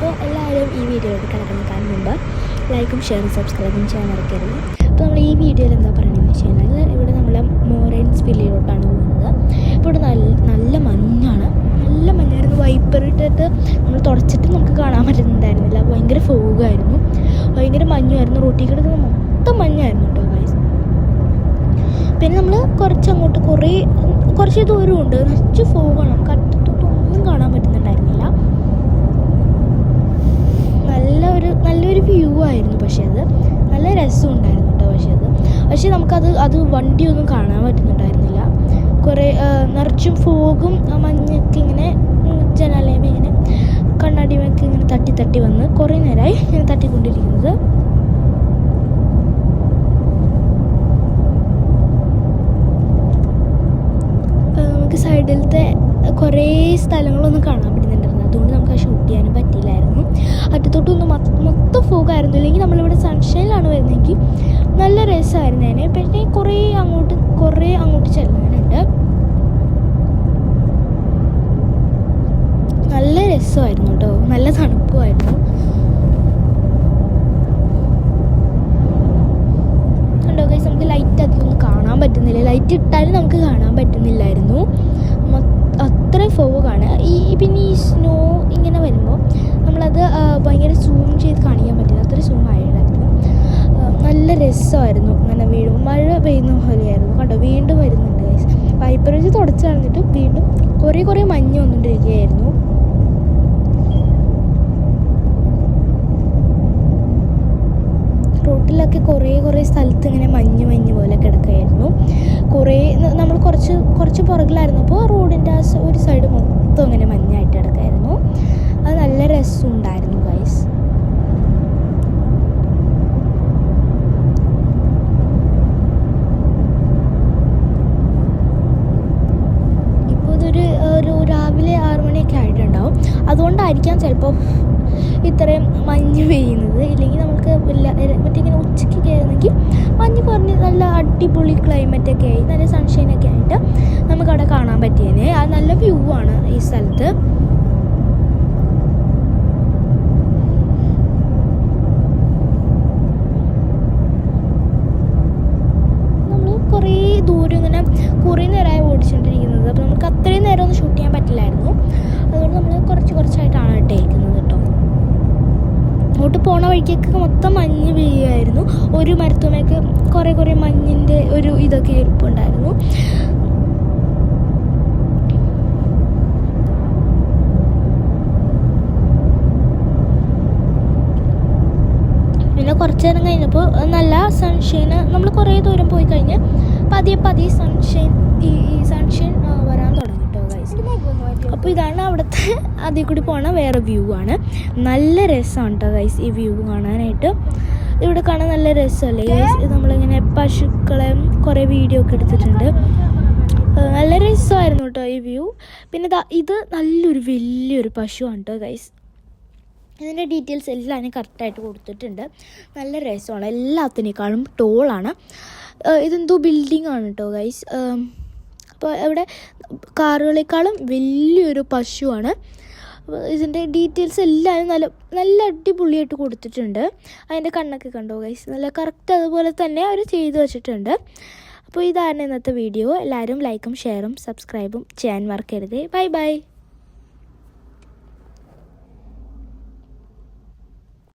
അപ്പോൾ എല്ലാവരും ഈ വീഡിയോയിൽ കിടക്കാൻ മുമ്പ് ലൈക്കും ഷെയറും സബ്സ്ക്രൈബും ചെയ്യാൻ മറക്കരുത്. അപ്പോൾ നമ്മൾ ഈ വീഡിയോയിൽ എന്താ പറയുകയെന്ന് വെച്ച് കഴിഞ്ഞാൽ ഇവിടെ നമ്മൾ മോറൈൻസ് വില്ലയിലോട്ടാണ് പോകുന്നത്. ഇപ്പോൾ ഇവിടെ നല്ല മഞ്ഞാണ്, നല്ല മഞ്ഞായിരുന്നു. വൈപ്പർ ഇട്ടിട്ട് നമ്മൾ തുടച്ചിട്ട് നമുക്ക് കാണാൻ പറ്റുന്നുണ്ടായിരുന്നില്ല. ഭയങ്കര ഫോഗായിരുന്നു, ഭയങ്കര മഞ്ഞായിരുന്നു. റോട്ടിൽ കിടക്കുന്ന മൊത്തം മഞ്ഞായിരുന്നു കേട്ടോ ഗൈസ്. പിന്നെ നമ്മൾ കുറച്ച് ദൂരമുണ്ട്, നിറച്ച് ഫോഗാണ്, നമുക്ക് അടുത്തൊന്നും കാണാൻ പറ്റുന്നുണ്ടായിരുന്നില്ല. നല്ലൊരു വ്യൂ ആയിരുന്നു. പക്ഷേ അത് നല്ല രസമുണ്ടായിരുന്നു കേട്ടോ. പക്ഷേ നമുക്കത് വണ്ടിയൊന്നും കാണാൻ പറ്റുന്നുണ്ടായിരുന്നില്ല. കുറേ നിറച്ചും ഫോഗും മഞ്ഞൊക്കെ ഇങ്ങനെ ജനാലയമേ ഇങ്ങനെ കണ്ണാടിയൊക്കെ ഇങ്ങനെ തട്ടി വന്ന് കുറേ നേരമായി ഇങ്ങനെ തട്ടിക്കൊണ്ടിരിക്കുന്നത്. നമുക്ക് സൈഡിലത്തെ കുറേ സ്ഥലങ്ങളൊന്നും കാണാൻ പറ്റുന്നുണ്ടായിരുന്നു. അതുകൊണ്ട് നമുക്ക് അത് ഷൂട്ട് ചെയ്യാനും പറ്റിയില്ലായിരുന്നു. അറ്റത്തോട്ടൊന്നും മൊത്തം ഫോഗായിരുന്നു. ഇല്ലെങ്കിൽ നമ്മളിവിടെ സൺഷൈനിലാണ് വരുന്നതെങ്കിൽ നല്ല രസമായിരുന്നു അതിന്. പിന്നെ കുറേ അങ്ങോട്ട് ചെല്ലാനുണ്ട്. നല്ല രസമായിരുന്നു കേട്ടോ, നല്ല തണുപ്പുമായിരുന്നു. കണ്ടോ ഗൈസ്, നമുക്ക് ലൈറ്റ് അധികമൊന്നും കാണാൻ പറ്റുന്നില്ല. ലൈറ്റ് ഇട്ടാലും നമുക്ക് കാണാൻ പറ്റുന്നില്ലായിരുന്നു, അത്ര ഫോഗാണ്. പിന്നെ ഈ സ്നോ ഇങ്ങനെ വരുമ്പോൾ നമ്മളത് ഭയങ്കര സൂം ചെയ്ത് കാണിക്കാൻ പറ്റില്ല, അത്ര സൂം ആയിരുന്നു. നല്ല രസമായിരുന്നു. അങ്ങനെ വീഴും മഴ പെയ്യുന്ന പോലെയായിരുന്നു. കണ്ടോ വീണ്ടും വരുന്നുണ്ട് ഗൈസ്. വൈപ്പർ വെച്ച് തുടച്ച് കളഞ്ഞിട്ട് വീണ്ടും കുറേ മഞ്ഞ് വന്നുകൊണ്ടിരിക്കുകയായിരുന്നു. റോട്ടിലൊക്കെ കുറേ സ്ഥലത്ത് ഇങ്ങനെ മഞ്ഞ് പോലെ കിടക്കുകയായിരുന്നു. നമ്മൾ കുറച്ച് പുറകിലായിരുന്നു. അപ്പോൾ റോഡിൻ്റെ ആ ഒരു സൈഡ് മൊത്തം ഇങ്ങനെ മഞ്ഞായിട്ട് കിടക്കുകയായിരുന്നു. അത് നല്ല രസമുണ്ടായിരുന്നു ഗൈസ്. ഇപ്പോൾ ഒരു രാവിലെ 6 മണിയൊക്കെ ആയിട്ടുണ്ടാവും. അതുകൊണ്ടായിരിക്കാം ചിലപ്പോൾ ഇത്രയും മഞ്ഞ് പെയ്യുന്നത്. ഇല്ലെങ്കിൽ നമുക്ക് മറ്റിങ്ങനെ ഉച്ചയ്ക്കൊക്കെ ആയിരുന്നെങ്കിൽ മഞ്ഞ് കുറഞ്ഞ് നല്ല അടിപൊളി ക്ലൈമറ്റൊക്കെ ആയി നല്ല സൺഷൈനൊക്കെ ആയിട്ട് നമുക്കവിടെ കാണാൻ പറ്റിയേനെ. അത് നല്ല വ്യൂ ആണ് ഈ സ്ഥലത്ത്. നമ്മൾ കുറേ ദൂരം ഇങ്ങനെ കുറേ നേരമായി ഓടിച്ചുകൊണ്ടിരിക്കുന്നത്. അപ്പോൾ നമുക്ക് അത്രയും നേരം ഒന്നും ഷൂട്ട് ചെയ്യാൻ പറ്റില്ലായിരുന്നു. അതുകൊണ്ട് നമ്മൾ കുറച്ചായിട്ടാണ് ഇട്ടേക്കുന്നത് കേട്ടോ. അങ്ങോട്ട് പോണ വഴിക്കൊക്കെ മൊത്തം മഞ്ഞ് പെയ്യുമായിരുന്നു. ഒരു മരത്തുമേക്ക് കുറേ മഞ്ഞിൻ്റെ ഒരു ഇതൊക്കെ ഇരിപ്പുണ്ടായിരുന്നു. പിന്നെ കുറച്ച് നേരം കഴിഞ്ഞപ്പോൾ നല്ല സൺഷൈന്, നമ്മൾ കുറേ ദൂരം പോയി കഴിഞ്ഞ് പതിയെ സൺഷൈൻ വരാൻ തുടങ്ങി കേട്ടോ ഗൈസ്. അപ്പോൾ ഇതാണ് അവിടുത്തെ അതിൽ കൂടി പോണ വേറെ വ്യൂ ആണ്. നല്ല രസമാണ് കേട്ടോ ഗൈസ് ഈ വ്യൂ കാണാനായിട്ട്. ഇവിടെ കാണാൻ നല്ല രസമല്ലേ ഗൈസ്. നമ്മളിങ്ങനെ പശുക്കളെ കുറേ വീഡിയോ ഒക്കെ എടുത്തിട്ടുണ്ട്. നല്ല രസമായിരുന്നു കേട്ടോ ഈ വ്യൂ. പിന്നെ ഇത് വലിയൊരു പശുവാണ് കേട്ടോ ഗൈസ്. ഇതിൻ്റെ ഡീറ്റെയിൽസ് എല്ലാം അതിന് കറക്റ്റായിട്ട് കൊടുത്തിട്ടുണ്ട്. നല്ല രസമാണ്, എല്ലാത്തിനേക്കാളും ടോളാണ്. ഇതെന്തോ ബിൽഡിംഗ് ആണ് കേട്ടോ ഗൈസ്. അപ്പോൾ ഇവിടെ കാറുകളെക്കാളും വലിയൊരു പശുവാണ്. ഇതിൻ്റെ ഡീറ്റെയിൽസ് എല്ലാം നല്ല അടിപൊളിയായിട്ട് കൊടുത്തിട്ടുണ്ട്. അതിൻ്റെ കണ്ണൊക്കെ കണ്ടോ ഗൈസ്, നല്ല കറക്റ്റ് അതുപോലെ തന്നെ അവർ ചെയ്തു വച്ചിട്ടുണ്ട്. അപ്പോൾ ഇതാണ് ഇന്നത്തെ വീഡിയോ. എല്ലാവരും ലൈക്കും ഷെയറും സബ്സ്ക്രൈബും ചെയ്യാൻ മറക്കരുത്. ബൈ.